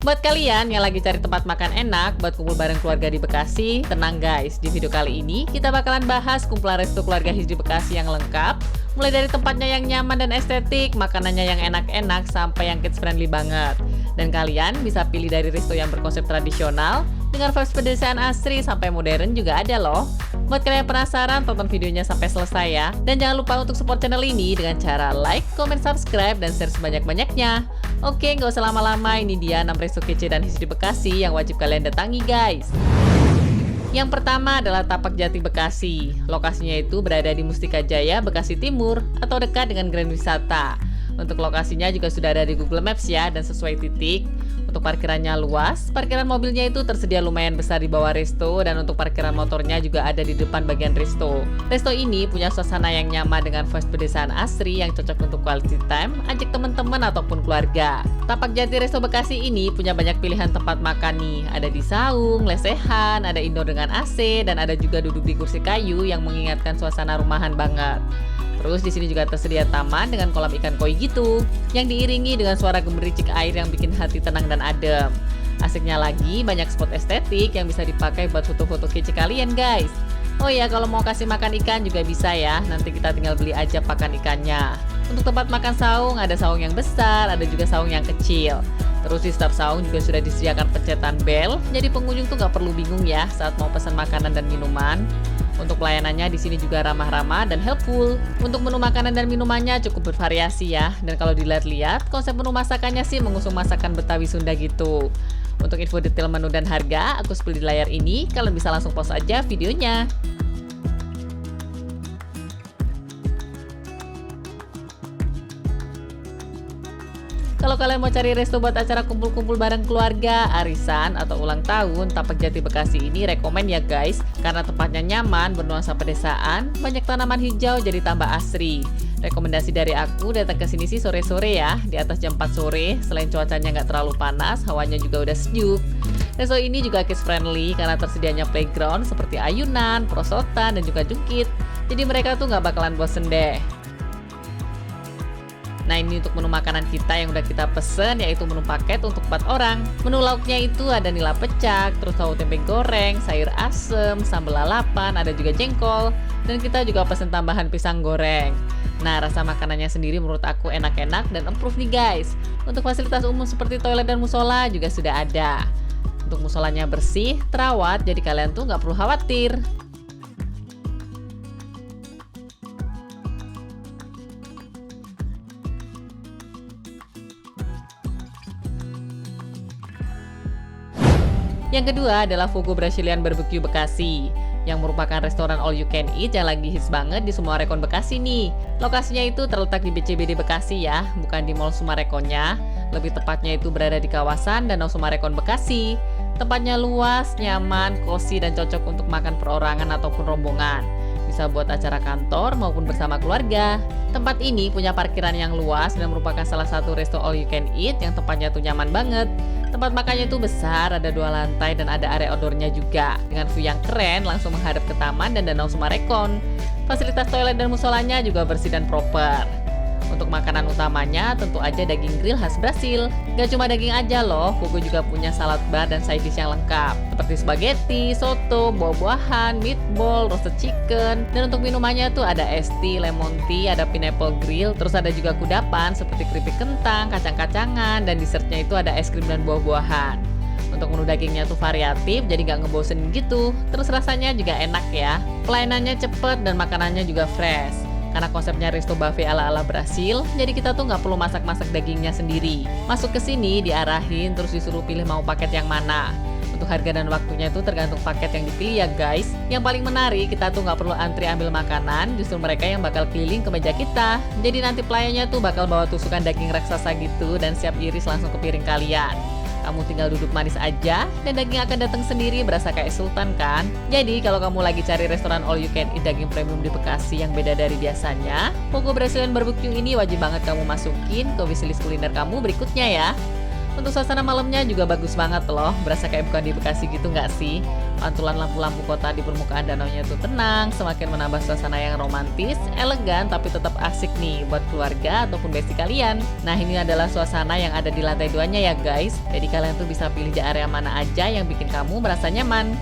Buat kalian yang lagi cari tempat makan enak buat kumpul bareng keluarga di Bekasi, tenang guys, di video kali ini kita bakalan bahas kumpulan resto keluarga his di Bekasi yang lengkap, mulai dari tempatnya yang nyaman dan estetik, makanannya yang enak-enak, sampai yang kids friendly banget. Dan kalian bisa pilih dari resto yang berkonsep tradisional, dengan vibes pedesaan asri sampai modern juga ada loh. Buat kalian yang penasaran, tonton videonya sampai selesai ya. Dan jangan lupa untuk support channel ini dengan cara like, comment, subscribe, dan share sebanyak-banyaknya. Oke, nggak usah lama-lama, ini dia 6 resto kece dan hits di Bekasi yang wajib kalian datangi guys. Yang pertama adalah Tapak Jati Bekasi. Lokasinya itu berada di Mustika Jaya, Bekasi Timur, atau dekat dengan Grand Wisata. Untuk lokasinya juga sudah ada di Google Maps ya, dan sesuai titik. Untuk parkirannya luas, parkiran mobilnya itu tersedia lumayan besar di bawah resto, dan untuk parkiran motornya juga ada di depan bagian resto. Resto ini punya suasana yang nyaman dengan vibes pedesaan asri yang cocok untuk quality time, ajak teman-teman ataupun keluarga. Tapak Jati Resto Bekasi ini punya banyak pilihan tempat makan nih. Ada di saung, lesehan, ada indoor dengan AC, dan ada juga duduk di kursi kayu yang mengingatkan suasana rumahan banget. Terus di sini juga tersedia taman dengan kolam ikan koi gitu, yang diiringi dengan suara gemericik air yang bikin hati tenang dan adem. Asiknya lagi, banyak spot estetik yang bisa dipakai buat foto-foto kece kalian guys. Oh ya, kalau mau kasih makan ikan juga bisa ya, nanti kita tinggal beli aja pakan ikannya. Untuk tempat makan saung, ada saung yang besar, ada juga saung yang kecil. Terus di setiap saung juga sudah disediakan pencetan bel, jadi pengunjung tuh nggak perlu bingung ya saat mau pesan makanan dan minuman. Untuk pelayanannya di sini juga ramah-ramah dan helpful. Untuk menu makanan dan minumannya cukup bervariasi ya. Dan kalau dilihat-lihat, konsep menu masakannya sih mengusung masakan Betawi Sunda gitu. Untuk info detail menu dan harga, aku spill di layar ini. Kalian bisa langsung pause aja videonya. Kalau kalian mau cari resto buat acara kumpul-kumpul bareng keluarga, arisan, atau ulang tahun, Tapak Jati Bekasi ini rekomen ya guys. Karena tempatnya nyaman, bernuansa pedesaan, banyak tanaman hijau jadi tambah asri. Rekomendasi dari aku datang ke sini sih sore-sore ya, di atas jam 4 sore. Selain cuacanya nggak terlalu panas, hawanya juga udah sejuk. Resto ini juga kids friendly karena tersedianya playground seperti ayunan, perosotan, dan juga jungkit. Jadi mereka tuh nggak bakalan bosen deh. Nah, ini untuk menu makanan kita yang udah kita pesen, yaitu menu paket untuk 4 orang. Menu lauknya itu ada nila pecak, terus tahu tempe goreng, sayur asem, sambal lalapan, ada juga jengkol, dan kita juga pesen tambahan pisang goreng. Nah, rasa makanannya sendiri menurut aku enak-enak dan improve nih guys. Untuk fasilitas umum seperti toilet dan musola juga sudah ada. Untuk musolanya bersih, terawat, jadi kalian tuh nggak perlu khawatir. Yang kedua adalah Fogo Brazilian Barbecue Bekasi, yang merupakan restoran all you can eat yang lagi hits banget di semua rekon Bekasi nih. Lokasinya itu terletak di BCBD Bekasi ya, bukan di Mall Sumarekonnya. Lebih tepatnya itu berada di kawasan Danau Sumarekon Bekasi. Tempatnya luas, nyaman, cozy, dan cocok untuk makan perorangan ataupun rombongan. Bisa buat acara kantor maupun bersama keluarga. Tempat ini punya parkiran yang luas dan merupakan salah satu resto all you can eat yang tempatnya tuh nyaman banget. Tempat makannya itu besar, ada 2 lantai dan ada area outdoornya juga. Dengan view yang keren, langsung menghadap ke taman dan Danau Sumarekon. Fasilitas toilet dan musolanya juga bersih dan proper. Untuk makanan utamanya tentu aja daging grill khas Brasil. Gak cuma daging aja loh, Fogo juga punya salad bar dan side dish yang lengkap. Seperti spaghetti, soto, buah-buahan, meatball, roasted chicken. Dan untuk minumannya tuh ada es tea, lemon tea, ada pineapple grill. Terus ada juga kudapan seperti keripik kentang, kacang-kacangan, dan dessertnya itu ada es krim dan buah-buahan. Untuk menu dagingnya tuh variatif, jadi nggak ngebosenin gitu. Terus rasanya juga enak ya. Pelayanannya cepet dan makanannya juga fresh. Karena konsepnya resto buffet ala-ala Brasil, jadi kita tuh nggak perlu masak-masak dagingnya sendiri. Masuk ke sini, diarahin, terus disuruh pilih mau paket yang mana. Untuk harga dan waktunya itu tergantung paket yang dipilih ya guys. Yang paling menarik, kita tuh nggak perlu antri ambil makanan, justru mereka yang bakal keliling ke meja kita. Jadi nanti pelayannya tuh bakal bawa tusukan daging raksasa gitu dan siap iris langsung ke piring kalian. Kamu tinggal duduk manis aja, dan daging akan datang sendiri berasa kayak sultan kan? Jadi kalau kamu lagi cari restoran all you can eat daging premium di Bekasi yang beda dari biasanya, Fogo Brazilian Barbecue ini wajib banget kamu masukin ke wishlist kuliner kamu berikutnya ya. Untuk suasana malamnya juga bagus banget loh, berasa kayak bukan di Bekasi gitu nggak sih? Pantulan lampu-lampu kota di permukaan danaunya tuh tenang, semakin menambah suasana yang romantis, elegan, tapi tetap asik nih buat keluarga ataupun besti kalian. Nah ini adalah suasana yang ada di lantai 2-nya ya guys, jadi kalian tuh bisa pilih di area mana aja yang bikin kamu merasa nyaman.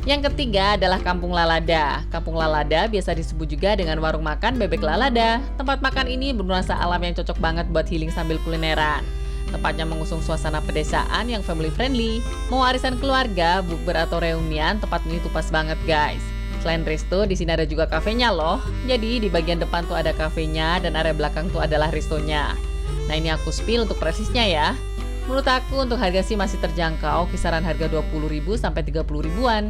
Yang ketiga adalah Kampung Lalada. Kampung Lalada biasa disebut juga dengan warung makan bebek lalada. Tempat makan ini bernuansa alam yang cocok banget buat healing sambil kulineran. Tempatnya mengusung suasana pedesaan yang family friendly. Mau arisan keluarga, bukber atau reunian, tempat ini tuh pas banget guys. Selain resto, di sini ada juga kafenya loh. Jadi di bagian depan tuh ada kafenya dan area belakang tuh adalah restonya. Nah ini aku spill untuk presisnya ya. Menurut aku untuk harga sih masih terjangkau, kisaran harga 20.000 sampai 30.000-an.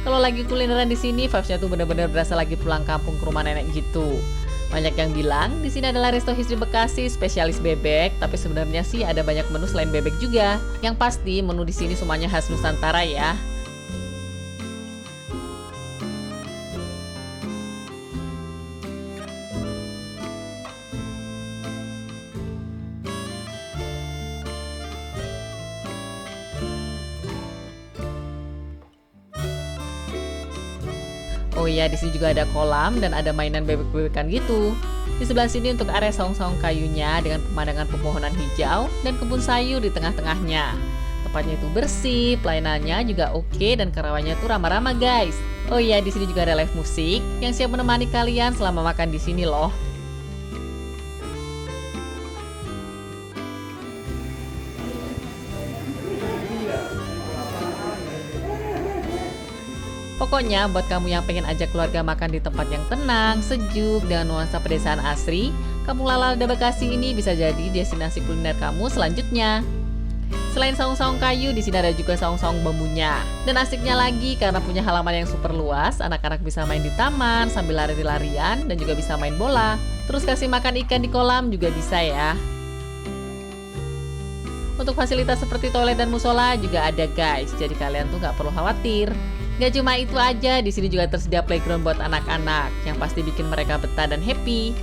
Kalau lagi kulineran di sini, vibes-nya tuh bener-bener berasa lagi pulang kampung ke rumah nenek gitu. Banyak yang bilang di sini adalah Resto Hisri Bekasi spesialis bebek, tapi sebenarnya sih ada banyak menu selain bebek juga. Yang pasti menu di sini semuanya khas Nusantara ya. Oh iya, di sini juga ada kolam dan ada mainan bebek-bebekan gitu. Di sebelah sini untuk area saung-saung kayunya dengan pemandangan pepohonan hijau dan kebun sayur di tengah-tengahnya. Tempatnya itu bersih, pelayanannya juga oke dan karyawannya tuh ramah-ramah guys. Oh iya, di sini juga ada live musik yang siap menemani kalian selama makan di sini loh. Pokoknya buat kamu yang pengen ajak keluarga makan di tempat yang tenang, sejuk, dengan nuansa pedesaan asri, Kampung Lalada Bekasi ini bisa jadi destinasi kuliner kamu selanjutnya. Selain saung-saung kayu, di sini ada juga saung-saung bambunya. Dan asiknya lagi karena punya halaman yang super luas, anak-anak bisa main di taman sambil lari-larian dan juga bisa main bola. Terus kasih makan ikan di kolam juga bisa ya. Untuk fasilitas seperti toilet dan musola juga ada guys, jadi kalian tuh nggak perlu khawatir. Gak cuma itu aja, di sini juga tersedia playground buat anak-anak yang pasti bikin mereka betah dan happy.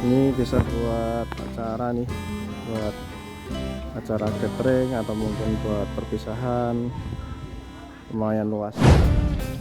Ini bisa buat acara nih, buat acara catering atau mungkin buat perpisahan, lumayan luas.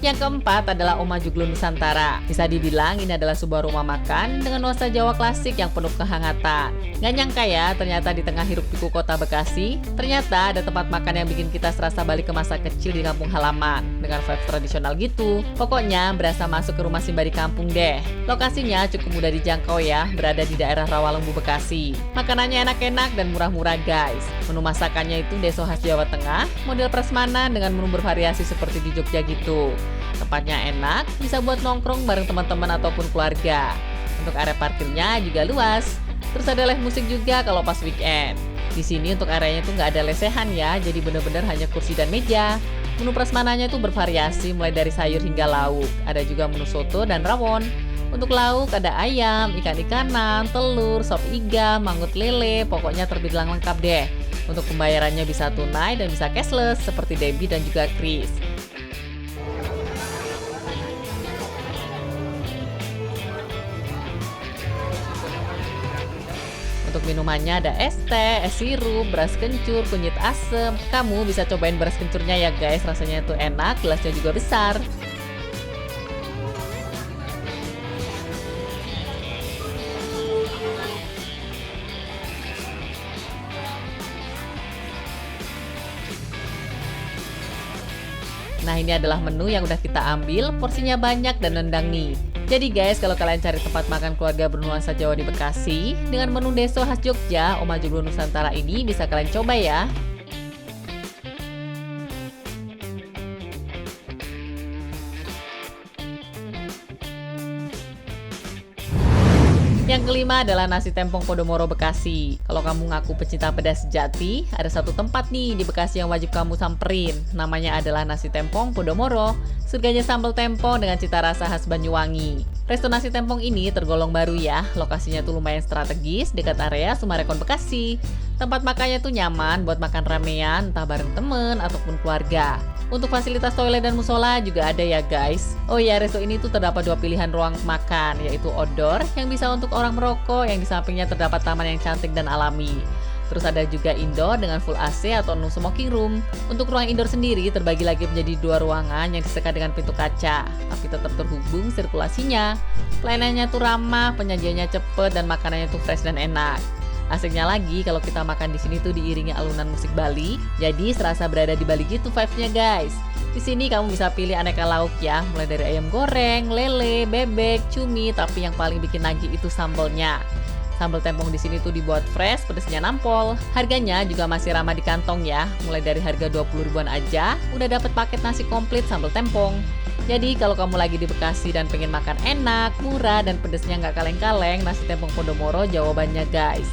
Yang keempat adalah Oma Joglo Nusantara. Bisa dibilang ini adalah sebuah rumah makan dengan nuansa Jawa klasik yang penuh kehangatan. Gak nyangka ya, ternyata di tengah hiruk pikuk kota Bekasi, ternyata ada tempat makan yang bikin kita serasa balik ke masa kecil di kampung halaman. Dengan vibes tradisional gitu. Pokoknya berasa masuk ke rumah Simba di kampung deh. Lokasinya cukup mudah dijangkau ya, berada di daerah Rawalembu Bekasi. Makanannya enak-enak dan murah-murah guys. Menu masakannya itu deso khas Jawa Tengah, model prasmanan dengan menu bervariasi seperti di Jogja gitu. Tempatnya enak, bisa buat nongkrong bareng teman-teman ataupun keluarga. Untuk area parkirnya juga luas. Terus ada live musik juga kalau pas weekend. Di sini untuk areanya tuh nggak ada lesehan ya, jadi bener-bener hanya kursi dan meja. Menu prasmananya tuh bervariasi mulai dari sayur hingga lauk. Ada juga menu soto dan rawon. Untuk lauk ada ayam, ikan-ikanan, telur, sop iga, mangut lele, pokoknya terbilang lengkap deh. Untuk pembayarannya bisa tunai dan bisa cashless seperti debit dan juga kris. Untuk minumannya ada es teh, es sirup, beras kencur, kunyit asem. Kamu bisa cobain beras kencurnya ya guys, rasanya itu enak, gelasnya juga besar. Nah ini adalah menu yang udah kita ambil, porsinya banyak dan nendang nih. Jadi guys, kalau kalian cari tempat makan keluarga bernuansa Jawa di Bekasi, dengan menu deso khas Jogja, Oma Joglo Nusantara ini bisa kalian coba ya. Yang kelima adalah nasi tempong Podomoro Bekasi. Kalau kamu ngaku pecinta pedas sejati, ada satu tempat nih di Bekasi yang wajib kamu samperin. Namanya adalah nasi tempong Podomoro. Surganya sambal tempong dengan cita rasa khas Banyuwangi. Resto nasi tempong ini tergolong baru ya. Lokasinya tuh lumayan strategis, dekat area Sumarekon Bekasi. Tempat makannya tuh nyaman buat makan ramean, entah bareng temen ataupun keluarga. Untuk fasilitas toilet dan musola juga ada ya guys. Oh ya, resto ini tuh terdapat 2 pilihan ruang makan, yaitu outdoor yang bisa untuk orang merokok, yang di sampingnya terdapat taman yang cantik dan alami. Terus ada juga indoor dengan full AC atau no smoking room. Untuk ruang indoor sendiri terbagi lagi menjadi 2 ruangan yang disekat dengan pintu kaca, tapi tetap terhubung sirkulasinya. Pelayanannya tuh ramah, penyajiannya cepet, dan makanannya tuh fresh dan enak. Asiknya lagi kalau kita makan di sini tuh diiringi alunan musik Bali, jadi serasa berada di Bali gitu vibes-nya guys. Di sini kamu bisa pilih aneka lauk ya, mulai dari ayam goreng, lele, bebek, cumi, tapi yang paling bikin nagih itu sambalnya. Sambal tempong di sini tuh dibuat fresh, pedasnya nampol. Harganya juga masih ramah di kantong ya, mulai dari harga 20 ribuan aja, udah dapat paket nasi komplit sambal tempong. Jadi kalau kamu lagi di Bekasi dan pengen makan enak, murah, dan pedasnya nggak kaleng-kaleng, nasi tempong Podomoro jawabannya guys.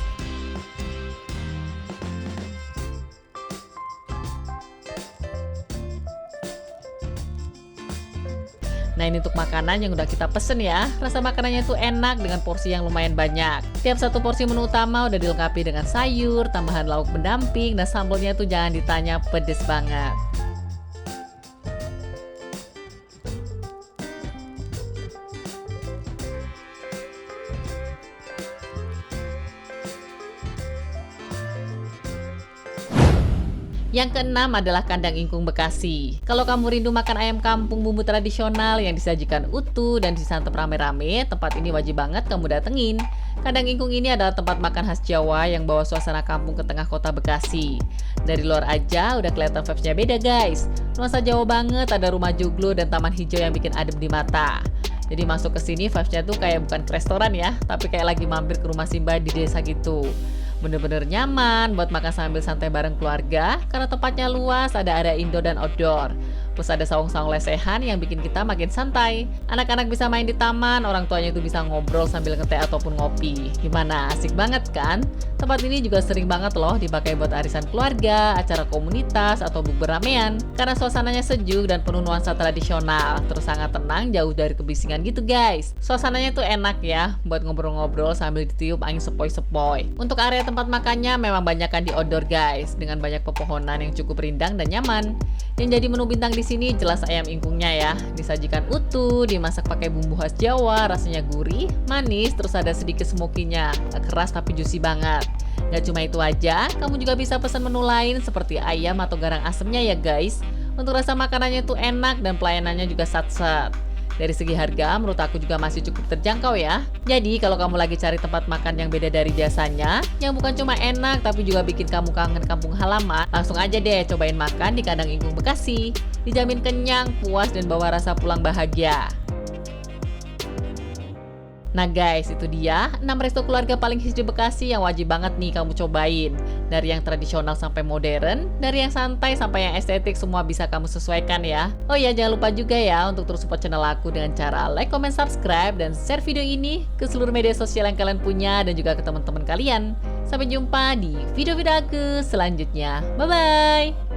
Nah, ini untuk makanan yang udah kita pesen ya. Rasa makanannya tuh enak dengan porsi yang lumayan banyak. Tiap satu porsi menu utama udah dilengkapi dengan sayur, tambahan lauk pendamping, dan sambalnya tuh jangan ditanya, pedes banget. Yang keenam adalah kandang ingkung Bekasi. Kalau kamu rindu makan ayam kampung bumbu tradisional yang disajikan utuh dan disantap rame-rame, tempat ini wajib banget kamu datengin. Kandang ingkung ini adalah tempat makan khas Jawa yang bawa suasana kampung ke tengah kota Bekasi. Dari luar aja udah kelihatan vibes-nya beda guys. Nuansa Jawa banget, ada rumah joglo dan taman hijau yang bikin adem di mata. Jadi masuk ke sini vibes-nya tuh kayak bukan ke restoran ya, tapi kayak lagi mampir ke rumah Simba di desa gitu. Bener-bener nyaman buat makan sambil santai bareng keluarga karena tempatnya luas, ada area indoor dan outdoor. Plus ada saung-saung lesehan yang bikin kita makin santai. Anak-anak bisa main di taman, orang tuanya itu bisa ngobrol sambil ngeteh ataupun ngopi. Gimana? Asik banget kan? Tempat ini juga sering banget loh dipakai buat arisan keluarga, acara komunitas, atau bukber ramean. Karena suasananya sejuk dan penuh nuansa tradisional. Terus sangat tenang, jauh dari kebisingan gitu guys. Suasananya tuh enak ya buat ngobrol-ngobrol sambil ditiup angin sepoi-sepoi. Untuk area tempat makannya memang banyakan di outdoor guys, dengan banyak pepohonan yang cukup rindang dan nyaman. Yang jadi menu bintang di sini jelas ayam ingkungnya ya. Disajikan utuh, dimasak pakai bumbu khas Jawa, rasanya gurih, manis, terus ada sedikit smokinya. Keras tapi juicy banget. Gak cuma itu aja, kamu juga bisa pesan menu lain seperti ayam atau garang asemnya ya guys. Untuk rasa makanannya tuh enak dan pelayanannya juga sat-sat. Dari segi harga, menurut aku juga masih cukup terjangkau ya. Jadi kalau kamu lagi cari tempat makan yang beda dari biasanya, yang bukan cuma enak tapi juga bikin kamu kangen kampung halaman, langsung aja deh cobain makan di Kandang Ingkung Bekasi. Dijamin kenyang, puas, dan bawa rasa pulang bahagia. Nah guys, itu dia 6 resto keluarga paling hits di Bekasi yang wajib banget nih kamu cobain. Dari yang tradisional sampai modern, dari yang santai sampai yang estetik, semua bisa kamu sesuaikan ya. Oh ya, jangan lupa juga ya untuk terus support channel aku dengan cara like, comment, subscribe, dan share video ini ke seluruh media sosial yang kalian punya dan juga ke teman-teman kalian. Sampai jumpa di video-video aku selanjutnya. Bye-bye!